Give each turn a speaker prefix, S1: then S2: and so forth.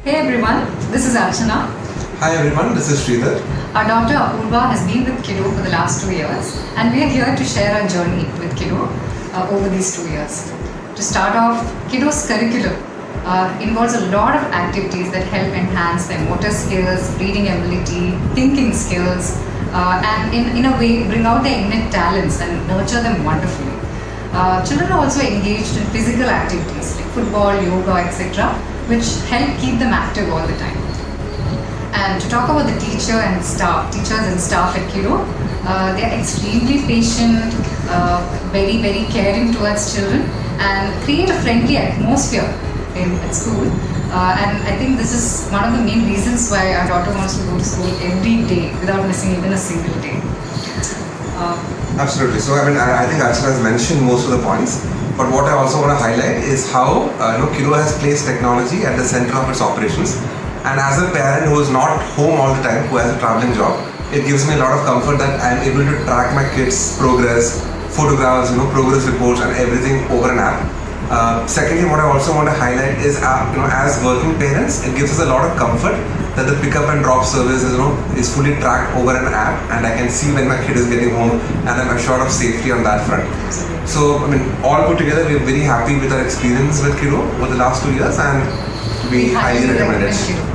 S1: Hey everyone, this is Archana.
S2: Hi everyone, this is Sreedhar.
S1: Our daughter Apurva has been with Kido for the last 2 years, and we are here to share our journey with Kido over these 2 years. To start off, Kido's curriculum involves a lot of activities that help enhance their motor skills, reading ability, thinking skills, and in a way bring out their innate talents and nurture them wonderfully. Children are also engaged in physical activities like football, yoga, etc., which help keep them active all the time. And to talk about the teachers and staff at Kido, they are extremely patient, very caring towards children, and create a friendly atmosphere at school. And I think this is one of the main reasons why our daughter wants to go to school every day without missing even a single day.
S2: Absolutely. So I think Archana has mentioned most of the points. But what I also want to highlight is how Kido has placed technology at the center of its operations. And as a parent who is not home all the time, who has a traveling job, it gives me a lot of comfort that I am able to track my kids' progress, photographs, progress reports, and everything over an app. Secondly, what I also want to highlight is, as working parents, it gives us a lot of comfort that the pickup and drop service is fully tracked over an app, and I can see when my kid is getting home, and I'm assured of safety on that front. So, all put together, we're very happy with our experience with Kido over the last 2 years, and we highly recommend it.